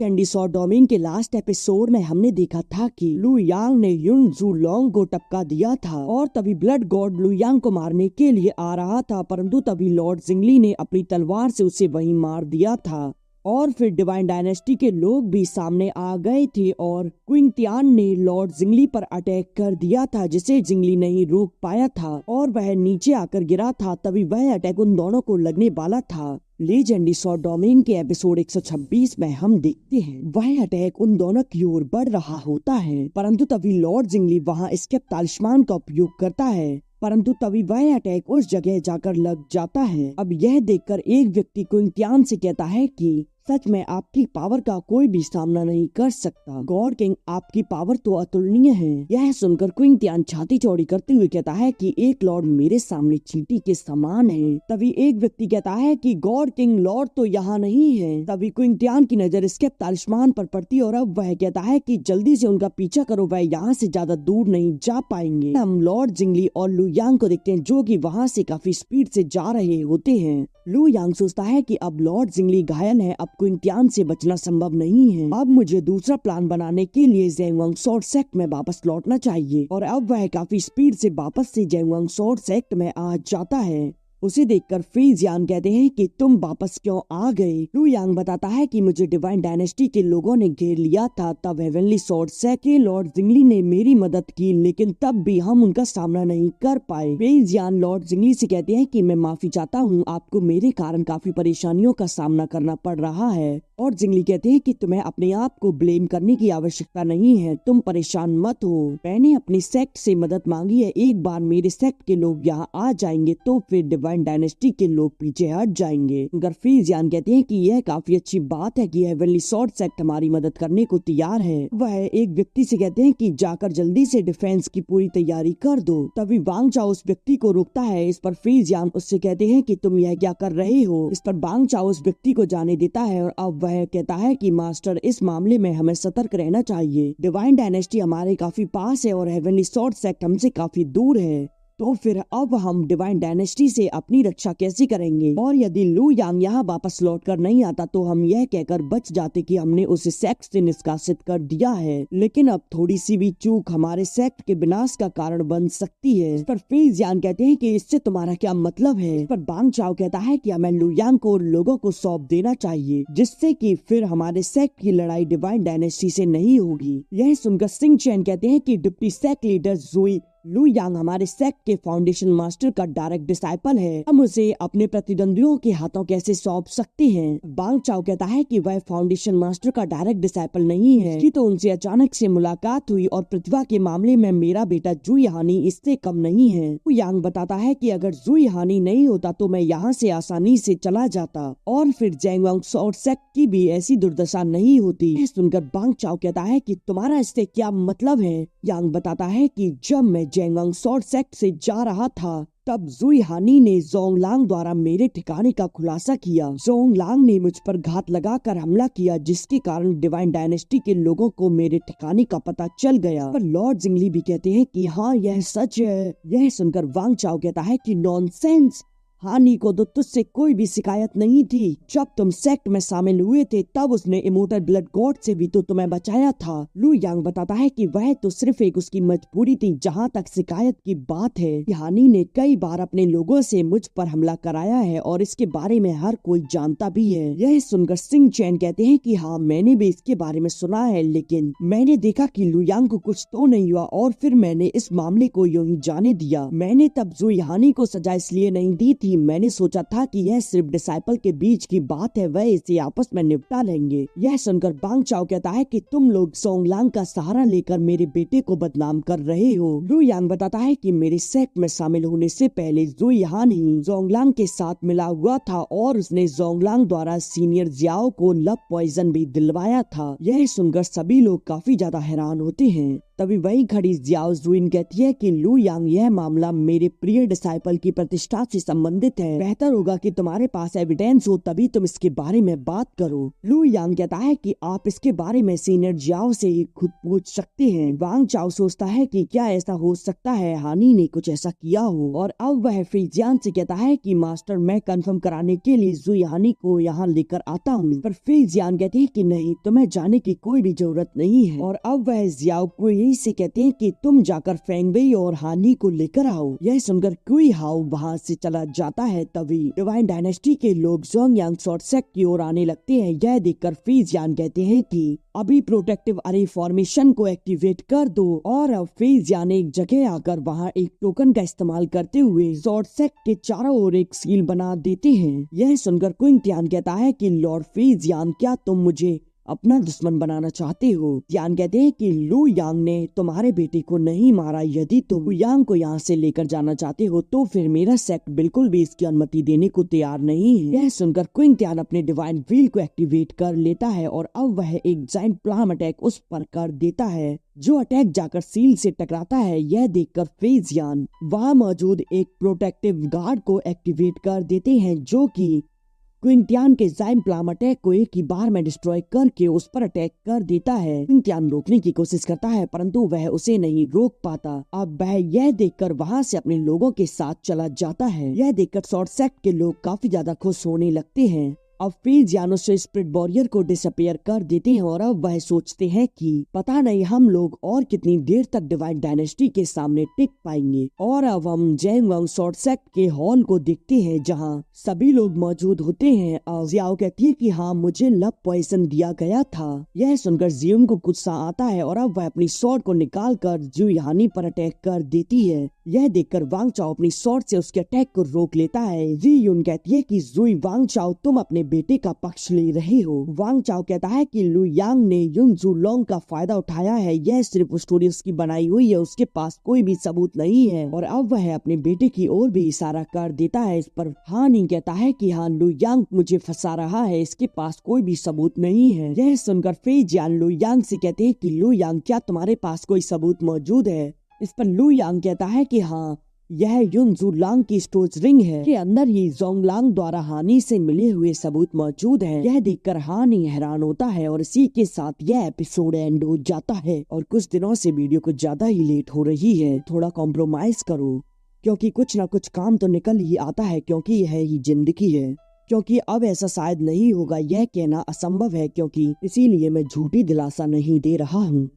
Candy saw domain के last episode में हमने देखा था कि लू यांग ने युन जू लोंग को टपका दिया था और तभी ब्लड गॉड लू यांग को मारने के लिए आ रहा था, परंतु तभी लॉर्ड जिंगली ने अपनी तलवार से उसे वहीं मार दिया था। और फिर डिवाइन डायनेस्टी के लोग भी सामने आ गए थे और क्विंग तियान ने लॉर्ड जिंगली पर अटैक कर दिया था, जिसे जिंगली नहीं रोक पाया था और वह नीचे आकर गिरा था। तभी वह अटैक उन दोनों को लगने वाला था। लेजेंडरी सॉ डोमेन के एपिसोड 126 में हम देखते हैं वह अटैक उन दोनों की ओर बढ़ रहा होता है, परंतु तभी लॉर्ड जिंगली वहां एस्केप तालिस्मान का उपयोग करता है, परंतु तभी वह अटैक उस जगह जाकर लग जाता है। अब यह देखकर एक व्यक्ति क्विंग तियान से कहता है कि सच में आपकी पावर का कोई भी सामना नहीं कर सकता। गॉड किंग, आपकी पावर तो अतुलनीय है। यह सुनकर क्विंग तियान छाती चौड़ी करते हुए कहता है कि एक लॉर्ड मेरे सामने चींटी के समान है। तभी एक व्यक्ति कहता है कि गॉड किंग, लॉर्ड तो यहाँ नहीं है। तभी क्विंग तियान की नजर एस्केप तालिस्मान पर पड़ती और अब वह कहता है कि जल्दी से उनका पीछा करो, वह यहाँ से ज्यादा दूर नहीं जा पाएंगे। हम लॉर्ड जिंगली और लू यांग को देखते हैं जो कि वहाँ से काफी स्पीड से जा रहे होते हैं। लू यांग सोचता है कि अब लॉर्ड जिंगली घायल है, अब क्विंग तियान से बचना संभव नहीं है। अब मुझे दूसरा प्लान बनाने के लिए ज़ेंगवांग स्वॉर्ड सेक्ट में वापस लौटना चाहिए। और अब वह काफी स्पीड से वापस से ज़ेंगवांग स्वॉर्ड सेक्ट में आ जाता है। उसे देखकर फेज यान कहते हैं कि तुम वापस क्यों आ गए। लू यांग बताता है कि मुझे डिवाइन डायनेस्टी के लोगों ने घेर लिया था, तब हेवनली स्वॉर्ड सेक्ट के लॉर्ड जिंगली ने मेरी मदद की, लेकिन तब भी हम उनका सामना नहीं कर पाए। फेज यान लॉर्ड जिंगली से कहते हैं कि मैं माफी चाहता हूँ, आपको मेरे कारण काफी परेशानियों का सामना करना पड़ रहा है। और जिंगली कहते हैं कि तुम्हें अपने आप को ब्लेम करने की आवश्यकता नहीं है, तुम परेशान मत हो। मैंने अपनी सेक्ट से मदद मांगी है, एक बार मेरे सेक्ट के लोग यहाँ आ जाएंगे तो फिर डिवाइन डायनेस्टी के लोग पीछे हट जाएंगे। गर्फीज यान कहते हैं कि यह काफी अच्छी बात है कि हेवनली स्वॉर्ड सेक्ट हमारी मदद करने को तैयार है। वह एक व्यक्ति से कहते हैं कि जाकर जल्दी से डिफेंस की पूरी तैयारी कर दो। तभी वांग चाओ उस व्यक्ति को रोकता है। इस पर फेज यान उससे कहते हैं कि तुम यह क्या कर रहे हो। इस पर वांग चाओ उस व्यक्ति को जाने देता है और अब वह कहता है कि मास्टर, इस मामले में हमें सतर्क रहना चाहिए। डिवाइन डायनेस्टी हमारे काफी पास है और हेवनली स्वॉर्ड सेक्ट हमसे काफी दूर है, तो फिर अब हम डिवाइन डायनेस्टी से अपनी रक्षा कैसे करेंगे। और यदि लू यांग यहाँ वापस लौट कर नहीं आता तो हम यह कहकर बच जाते कि हमने उसे सेक्ट से निष्कासित कर दिया है, लेकिन अब थोड़ी सी भी चूक हमारे सेक्ट के विनाश का कारण बन सकती है। इस पर फेज यान कहते हैं कि इससे तुम्हारा क्या मतलब है। इस पर बांग चाओ कहता है कि हमें लू यांग को और लोगों को सौंप देना चाहिए, जिससे कि फिर हमारे सेक्ट की लड़ाई डिवाइन डायनेस्टी से नहीं होगी। यह सुनकर सिंह चैन कहते हैं कि डिप्टी सेक्ट लीडर जुई लू यांग हमारे सेक्ट के फाउंडेशन मास्टर का डायरेक्ट डिसाइपल है, हम उसे अपने प्रतिद्वंदियों के हाथों कैसे सौंप सकते हैं। बांग चाओ कहता है कि वह फाउंडेशन मास्टर का डायरेक्ट डिसाइपल नहीं है, कि तो उनसे अचानक से मुलाकात हुई और प्रतिभा के मामले में मेरा बेटा जुई हानी इससे कम नहीं है। लू यांग बताता है कि अगर जुई हानी नहीं होता तो मैं यहाँ से आसानी से चला जाता और फिर ज़ेंगवांग स्वॉर्ड सेक्ट की भी ऐसी दुर्दशा नहीं होती। सुनकर बांग चाओ कहता है कि तुम्हारा इससे क्या मतलब है। यांग बताता है कि जब मैं ज़ेंगवांग स्वॉर्ड सेक्ट से जा रहा था तब जुई हानी ने जोंगलांग द्वारा मेरे ठिकाने का खुलासा किया। जोंगलांग ने मुझ पर घात लगाकर हमला किया, जिसके कारण डिवाइन डायनेस्टी के लोगों को मेरे ठिकाने का पता चल गया। पर लॉर्ड जिंगली भी कहते हैं कि हाँ, यह सच है। यह सुनकर वांग चाओ कहता है कि नॉनसेंस, हानी को तो तुझसे कोई भी शिकायत नहीं थी। जब तुम सेक्ट में शामिल हुए थे तब उसने इमोर्टल ब्लड गॉड से भी तो तुम्हें बचाया था। लू यांग बताता है कि वह तो सिर्फ एक उसकी मजबूरी थी। जहाँ तक शिकायत की बात है, हानी ने कई बार अपने लोगों से मुझ पर हमला कराया है और इसके बारे में हर कोई जानता भी है। यह सुनकर सिंह चैन कहते हैं कि हाँ, मैंने भी इसके बारे में सुना है, लेकिन मैंने देखा कि लू यांग को कुछ तो नहीं हुआ और फिर मैंने इस मामले को यूं ही जाने दिया। मैंने तब जुई हानी को सजा इसलिए नहीं दी थी, मैंने सोचा था कि यह सिर्फ डिसाइपल के बीच की बात है, वह इसे आपस में निपटा लेंगे। यह सुनकर बांग चाओ कहता है कि तुम लोग जोंगलांग का सहारा लेकर मेरे बेटे को बदनाम कर रहे हो। लू यांग बताता है कि मेरे सेक्ट में शामिल होने से पहले जुई हानी जोंगलांग के साथ मिला हुआ था और उसने जोंगलांग द्वारा सीनियर जियाओ को लव पॉइजन भी दिलवाया था। यह सुनकर सभी लोग काफी ज्यादा हैरान होते हैं। तभी वही खड़ी जियाओ जुइन कहती है कि लू यांग, यह मामला मेरे प्रिय डिसाइपल की प्रतिष्ठा से संबंधित संबंधित है, बेहतर होगा कि तुम्हारे पास एविडेंस हो तभी तुम इसके बारे में बात करो। लू यांग कहता है कि आप इसके बारे में सीनियर जियाओ से ही खुद पूछ सकते हैं। वांग चाओ सोचता है कि क्या ऐसा हो सकता है हानि ने कुछ ऐसा किया हो, और अब वह फीजियान से कहता है कि मास्टर मैं कंफर्म कराने के लिए जुई हानि को यहाँ लेकर आता हूँ। पर फीजियान कहते हैं कि नहीं, तुम्हें जाने की कोई भी जरूरत नहीं है। और अब वह जियाओ कुई से कहते हैं कि तुम जाकर फेंगवेई और हानि को लेकर आओ। यह सुनकर कुई हाउ वहाँ से चला जाता है। तभी डिवाइन डायनेस्टी के लोग जोंगयांग शॉर्ट सेक की ओर आने लगते हैं। यह देखकर फीजियान कहते हैं कि अभी प्रोटेक्टिव अरे फॉर्मेशन को एक्टिवेट कर दो। और अब फीजियान एक जगह आकर वहाँ एक टोकन का इस्तेमाल करते हुए शॉर्ट सेक के चारों ओर एक सील बना देते हैं। यह सुनकर कुंग तियान कहता है कि लॉर्ड फीजियान क्या तुम मुझे अपना दुश्मन बनाना चाहते हो? तियान कहते हैं कि लू यांग ने तुम्हारे बेटे को नहीं मारा। यदि तुम लू यांग को यहाँ से लेकर जाना चाहते हो तो फिर मेरा सेक्ट बिल्कुल भी इसकी अनुमति देने को तैयार नहीं है। यह सुनकर क्विंग तियान अपने डिवाइन व्हील को एक्टिवेट कर लेता है और अब वह एक जाइंट प्लाम अटैक उस पर कर देता है, जो अटैक जाकर सील से टकराता है। यह देखकर फीजियान वहाँ मौजूद एक प्रोटेक्टिव गार्ड को एक्टिवेट कर देते हैं, जो कि क्विंग तियान के जाइंट प्लाम अटैक को एक ही बार में डिस्ट्रॉय करके उस पर अटैक कर देता है। क्विंग तियान रोकने की कोशिश करता है परंतु वह उसे नहीं रोक पाता। अब वह यह देखकर वहाँ से अपने लोगों के साथ चला जाता है। यह देखकर शॉर्ट सेक्ट के लोग काफी ज्यादा खुश होने लगते हैं। अब फीजियान से स्पिरिट वॉरियर को डिसअपियर कर देते हैं और अब वह सोचते हैं कि पता नहीं हम लोग और कितनी देर तक डिवाइन डायनेस्टी के सामने टिक पाएंगे। और अब हम जेंगवांग शॉर्ट सेक्ट के हॉल को देखते हैं जहां सभी लोग मौजूद होते हैं। अब जियाओ कहती है कि हाँ, मुझे लव पॉइजन दिया गया था। यह सुनकर जियुन को गुस्सा आता है और अब वह अपनी स्वॉर्ड को निकाल कर जुई हानि पर अटैक कर देती है। यह देखकर वांग चाओ अपनी स्वॉर्ड से उसके अटैक को रोक लेता है। जियुन कहती है कि जुई वांग चाओ तुम अपने बेटे का पक्ष ले रहे हो। वांग चाओ कहता है कि लू यांग ने युन जू लोंग का फायदा उठाया है, यह सिर्फ स्टोरी उसकी बनाई हुई है, उसके पास कोई भी सबूत नहीं है। और अब वह अपने बेटे की ओर भी इशारा कर देता है। इस पर हानि कहता है कि हाँ, लू यांग मुझे फंसा रहा है, इसके पास कोई भी सबूत नहीं है। यह सुनकर फीजियान लू यांग से कहते हैं कि लू यांग क्या तुम्हारे पास कोई सबूत मौजूद है? इस पर लू यांग कहता है कि हाँ, यह युन जू लांग की स्टोरेज रिंग है, के अंदर ही जोंगलांग द्वारा हानि से मिले हुए सबूत मौजूद हैं। यह देखकर हानि हैरान होता है और इसी के साथ यह एपिसोड एंड हो जाता है। और कुछ दिनों से वीडियो कुछ ज्यादा ही लेट हो रही है, थोड़ा कॉम्प्रोमाइज करो क्योंकि कुछ ना कुछ काम तो निकल ही आता है, क्योंकि यह ही जिंदगी है। क्योंकि अब ऐसा शायद नहीं होगा, यह कहना असंभव है, क्योंकि इसीलिए मैं झूठी दिलासा नहीं दे रहा हूँ।